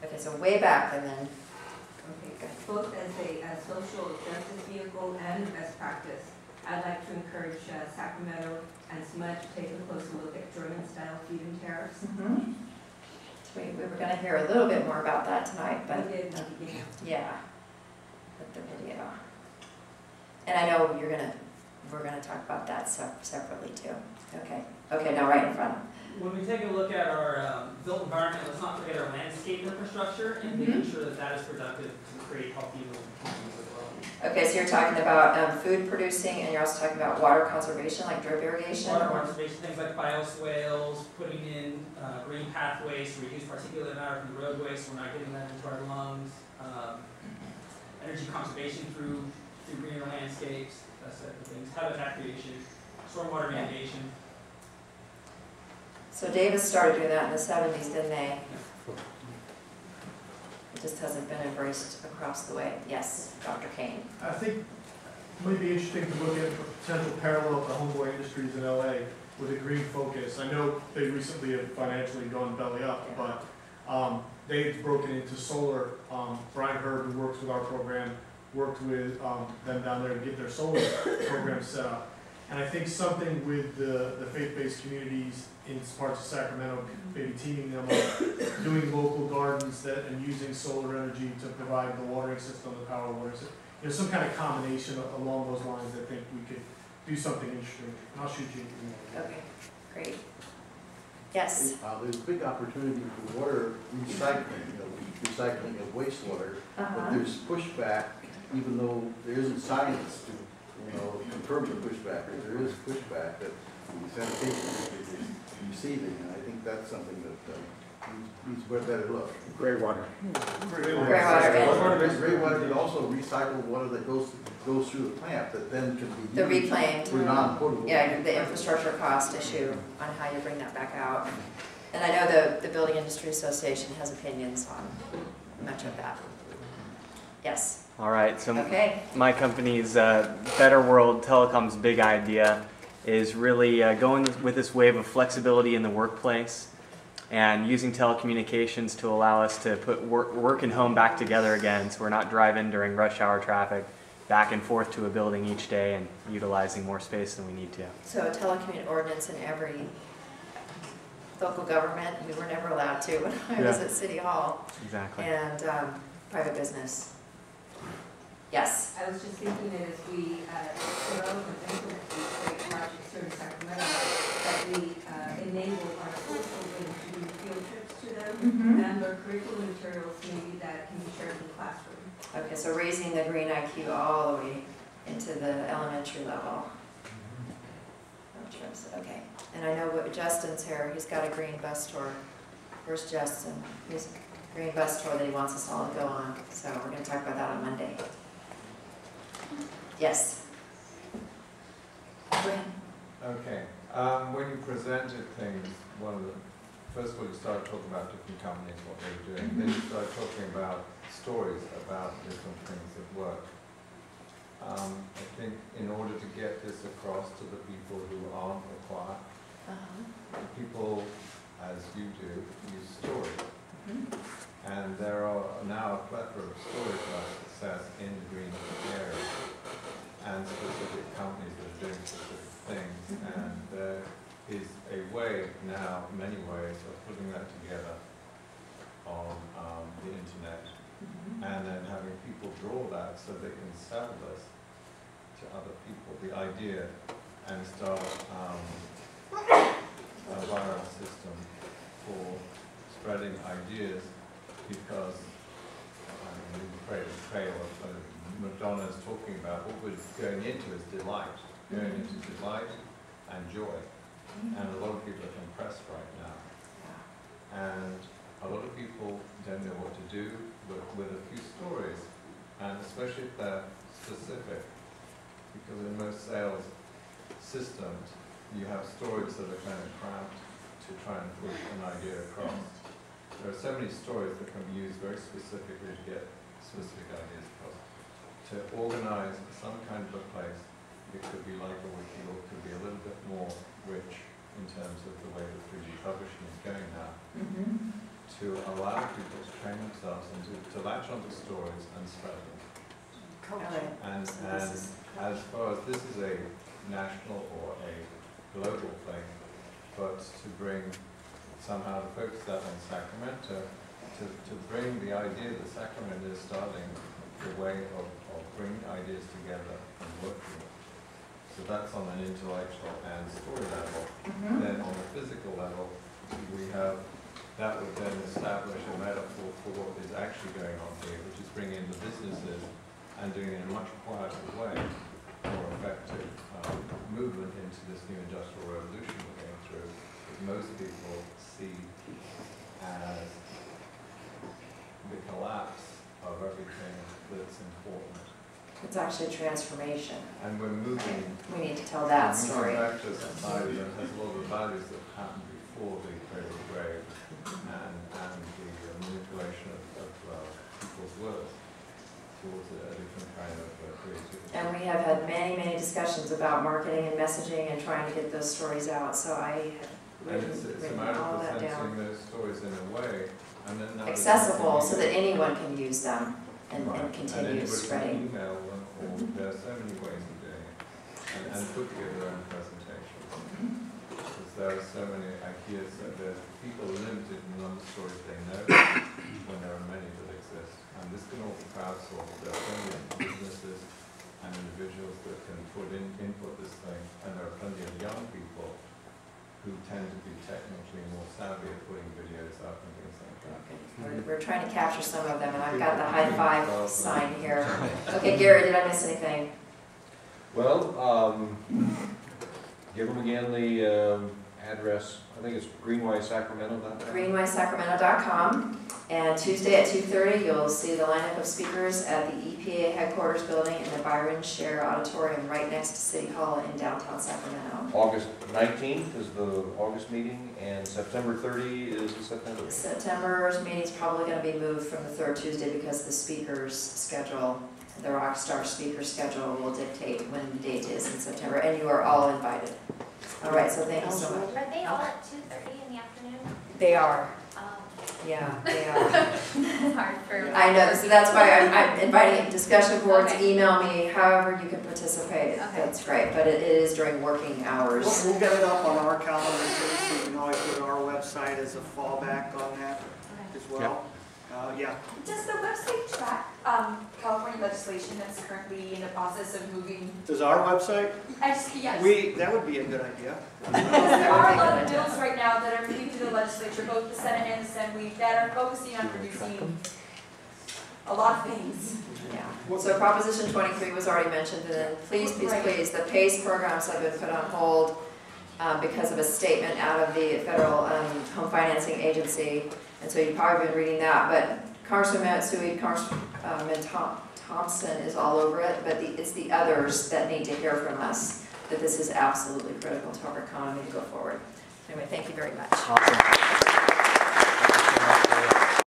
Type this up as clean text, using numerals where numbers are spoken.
Okay, so way back and then. Okay, both as a social justice vehicle and best practice, I'd like to encourage Sacramento and SMUD to take a closer look at German-style feed-in tariffs. Mm-hmm. So we were going to hear a little bit more about that tonight, but We did in the beginning. yeah, with the video. And I know we're gonna talk about that separately too. Okay. Okay, now right in front. When we take a look at our built environment, let's not forget our landscape infrastructure and making sure that that is productive to create healthy living communities as well. Okay, so you're talking about food producing, and you're also talking about water conservation, like drip irrigation? Water conservation, things like bioswales, putting in green pathways to reduce particulate matter from the roadways so we're not getting that into our lungs. Energy conservation through greener landscapes, that type of things. Habitat creation, stormwater mitigation. So Davis started doing that in the 70s, didn't they? It just hasn't been embraced across the way. Yes, Dr. Kane. I think it might be interesting to look at a potential parallel to Homeboy Industries in LA with a green focus. I know they recently have financially gone belly up, but they've broken into solar. Brian Herb, who works with our program, worked with them down there to get their solar program set up. And I think something with the faith-based communities in parts of Sacramento, maybe teaming them up, doing local gardens and using solar energy to provide the watering system, the power water system. Some kind of combination along those lines. I think we could do something interesting. And I'll shoot you. Okay, great. Yes? There's a big opportunity for water recycling, recycling of wastewater, but there's pushback, even though there isn't science to confirm the pushback, or there is pushback that the sanitation is receiving, and I think that's something that needs better look. Gray water. Gray water. Gray water can also recycle water that goes through the plant that then can be used. The reclaimed. For non-potable. Yeah, the infrastructure cost issue on how you bring that back out. And I know the Building Industry Association has opinions on much of that. Yes? All right, so okay. My company's Better World Telecom's big idea is really going with this wave of flexibility in the workplace and using telecommunications to allow us to put work and home back together again, so we're not driving during rush hour traffic back and forth to a building each day and utilizing more space than we need to. So a telecommuting ordinance in every local government. We were never allowed to when I was at City Hall. Exactly. And private business. Yes? I was just thinking that as we develop and implement these great projects here in Sacramento, that we enable our school children to do field trips to them, and their curriculum materials maybe that can be shared in the classroom. Okay, so raising the green IQ all the way into the elementary level. Okay, and I know what Justin's here, he's got a green bus tour. Where's Justin? He's a green bus tour that he wants us all to go on, so we're going to talk about that on Monday. Yes? Go ahead. Okay, when you presented things, first of all you started talking about different companies, what they were doing, then you started talking about stories about different things that work. I think in order to get this across to the people who aren't required, people, as you do, use stories. And there are now a plethora of stories about success in the green area and specific companies that are doing specific things. And there is a way now, many ways, of putting that together on the internet and then having people draw that so they can sell this to other people, the idea, and start a viral system for spreading ideas, because in the Cradle to Cradle, Madonna's talking about what we're going into is delight, going into delight and joy, and a lot of people are compressed right now, and a lot of people don't know what to do with a few stories, and especially if they're specific, because in most sales systems you have stories that are kind of cramped to try and push an idea across. There are so many stories that can be used very specifically to get specific ideas across. To organize some kind of a place, it could be like a wiki, or it could be a little bit more rich in terms of the way that 3D publishing is going now, to allow people to train themselves and to latch onto stories and spread them. All right. And as far as this is a national or a global thing, but to bring somehow to focus that on Sacramento, to bring the idea that Sacramento is starting the way of bringing ideas together and working. So that's on an intellectual and story level. Then on a physical level, that would then establish a metaphor for what is actually going on here, which is bringing the businesses and doing it in a much quieter way, more effective movement into this new industrial revolution we're going through, that most people see as the collapse of everything that's important. It's actually a transformation. And we're moving. We need to tell that story. We're moving back to a society that has a lot of the values that happened before the cradle of grave and the manipulation of people's words towards a different kind of creativity. And we have had many, many discussions about marketing and messaging and trying to get those stories out. So I have It's a written matter all of that presenting down. those stories in a way, and then now Accessible so that anyone can use them and and continue anybody spreading. can email them, or there are so many ways of doing it, and put together their own presentations. Because there are so many ideas that there's people limited in the number of stories they know when there are many that exist. And this can all be crowdsourced. There are plenty of businesses and individuals that can input this thing, and there are plenty of young people who tend to be technically more savvy at putting videos up and things like that. We're trying to capture some of them, and I've got the high five sign here. Okay, Gary, did I miss anything? Well, give them again the address. I think it's Greenwise Sacramento. GreenwiseSacramento.com. And Tuesday at 2:30, you'll see the lineup of speakers at the EPA headquarters building in the Byron Scher Auditorium right next to City Hall in downtown Sacramento. August 19th is the August meeting, and September 30 is the September meeting. September's meeting's probably going to be moved from the third Tuesday because the speaker's schedule, the Rockstar speaker schedule, will dictate when the date is in September, and you are all invited. All right, so thank you so much. Are they all at 2:30 in the afternoon? They are. Oh, Yeah, they are. it's hard for. I know, so that's why I'm inviting discussion boards, Okay. email me, however you can participate. Okay. That's great, but it is during working hours. We'll get it up on our calendar too, so you can always go to our website as a fallback on that as well. Yeah. Does the website track California legislation that's currently in the process of moving? Does our website? Yes. That would be a good idea. There are a lot of bills right now that are moving through the legislature, both the Senate and the Assembly, that are focusing on reducing a lot of things. Yeah, so Proposition 23 was already mentioned, and then please, the PACE programs have been put on hold because of a statement out of the Federal Home Financing Agency, and so you've probably been reading that, but Congressman Matsui, Congressman Thompson is all over it, but it's the others that need to hear from us that this is absolutely critical to our economy to go forward. Anyway, thank you very much. Awesome.